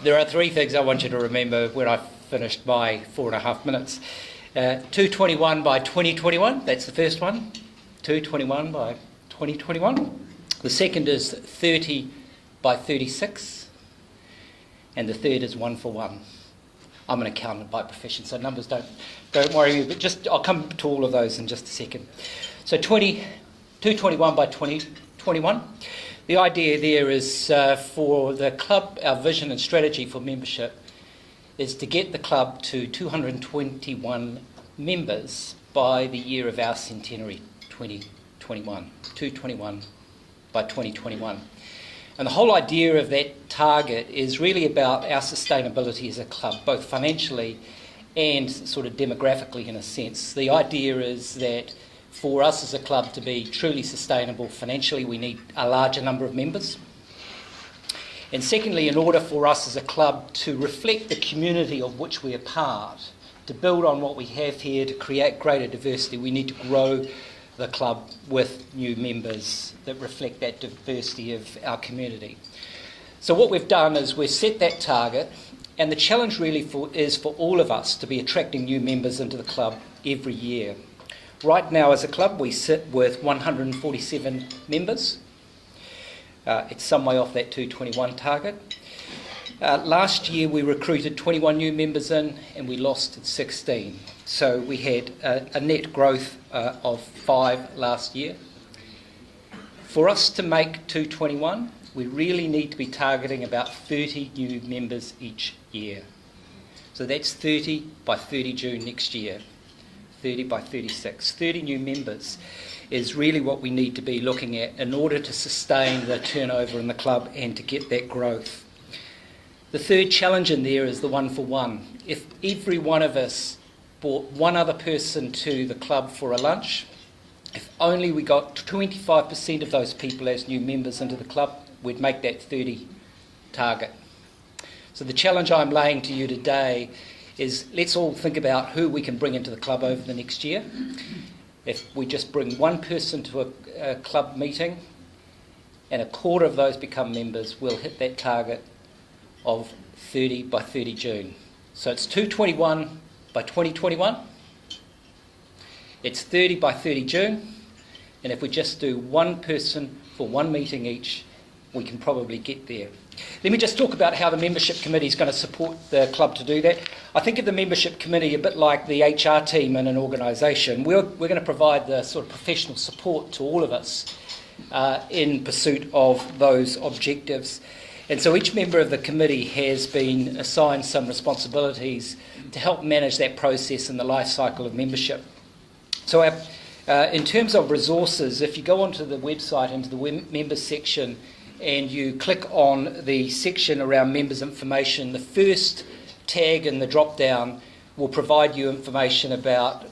There are three things I want you to remember when I've finished my 4.5 minutes. 221 by 2021, that's the first one. 221 by 2021. The second is 30 by 36. And the third is 1 for 1. I'm an accountant by profession, so numbers don't worry me, but I'll come to all of those in just a second. So 221 by 2021. The idea there is for the club, our vision and strategy for membership is to get the club to 221 members by the year of our centenary, 2021. 221 by 2021. And the whole idea of that target is really about our sustainability as a club, both financially and sort of demographically in a sense. The idea is that for us as a club to be truly sustainable financially, we need a larger number of members. And secondly, in order for us as a club to reflect the community of which we are part, to build on what we have here, to create greater diversity, we need to grow the club with new members that reflect that diversity of our community. So what we've done is we've set that target, and the challenge really is for all of us to be attracting new members into the club every year. Right now as a club we sit with 147 members. It's some way off that 221 target. Last year we recruited 21 new members in and we lost 16. So we had a net growth of 5 last year. For us to make 221, we really need to be targeting about 30 new members each year. So that's 30 by 30 June next year. 30 by 36. 30 new members is really what we need to be looking at in order to sustain the turnover in the club and to get that growth. The third challenge in there is the 1 for 1. If every one of us brought one other person to the club for a lunch, if only we got 25% of those people as new members into the club, we'd make that 30 target. So the challenge I'm laying to you today is let's all think about who we can bring into the club over the next year. If we just bring one person to a club meeting and a quarter of those become members, we'll hit that target of 30 by 30 June. So it's 221 by 2021, it's 30 by 30 June, and if we just do one person for one meeting each, we can probably get there. Let me just talk about how the membership committee is going to support the club to do that. I think of the membership committee a bit like the HR team in an organisation. We're going to provide the sort of professional support to all of us in pursuit of those objectives. And so each member of the committee has been assigned some responsibilities to help manage that process and the life cycle of membership. So in terms of resources, if you go onto the website, into the members section, and you click on the section around members information, the first tag in the drop-down will provide you information about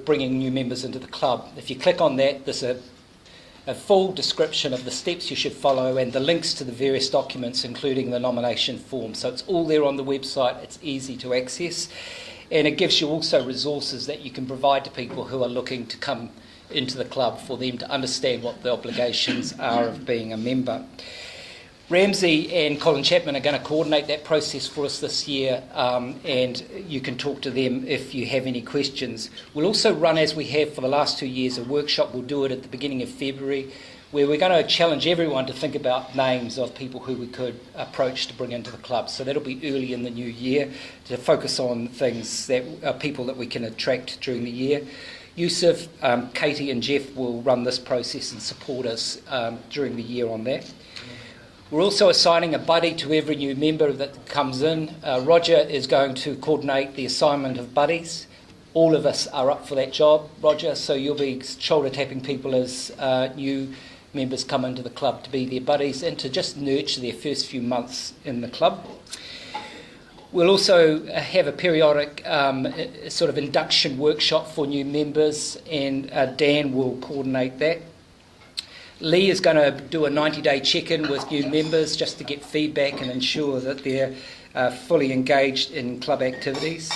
bringing new members into the club. If you click on that, there's a full description of the steps you should follow and the links to the various documents, including the nomination form. So it's all there on the website, it's easy to access, and it gives you also resources that you can provide to people who are looking to come into the club for them to understand what the obligations are of being a member. Ramsey and Colin Chapman are going to coordinate that process for us this year, and you can talk to them if you have any questions. We'll also run, as we have for the last 2 years, a workshop. We'll do it at the beginning of February, where we're going to challenge everyone to think about names of people who we could approach to bring into the club. So that'll be early in the new year, to focus on things that are people that we can attract during the year. Yusuf, Katie and Jeff will run this process and support us during the year on that. We're also assigning a buddy to every new member that comes in. Roger is going to coordinate the assignment of buddies. All of us are up for that job, Roger, so you'll be shoulder tapping people as new members come into the club to be their buddies and to just nurture their first few months in the club. We'll also have a periodic sort of induction workshop for new members, and Dan will coordinate that. Lee is going to do a 90-day check-in with new members just to get feedback and ensure that they're fully engaged in club activities.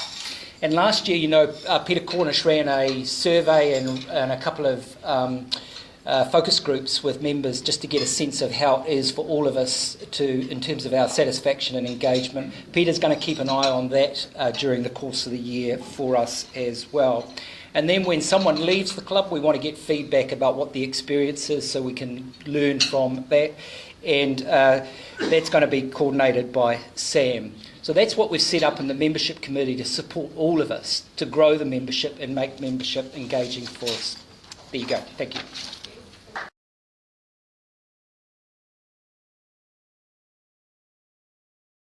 And last year, Peter Cornish ran a survey and a couple of focus groups with members just to get a sense of how it is for all of us in terms of our satisfaction and engagement. Peter's going to keep an eye on that during the course of the year for us as well. And then when someone leaves the club, we want to get feedback about what the experience is so we can learn from that. And that's going to be coordinated by Sam. So that's what we've set up in the membership committee to support all of us to grow the membership and make membership engaging for us. There you go. Thank you.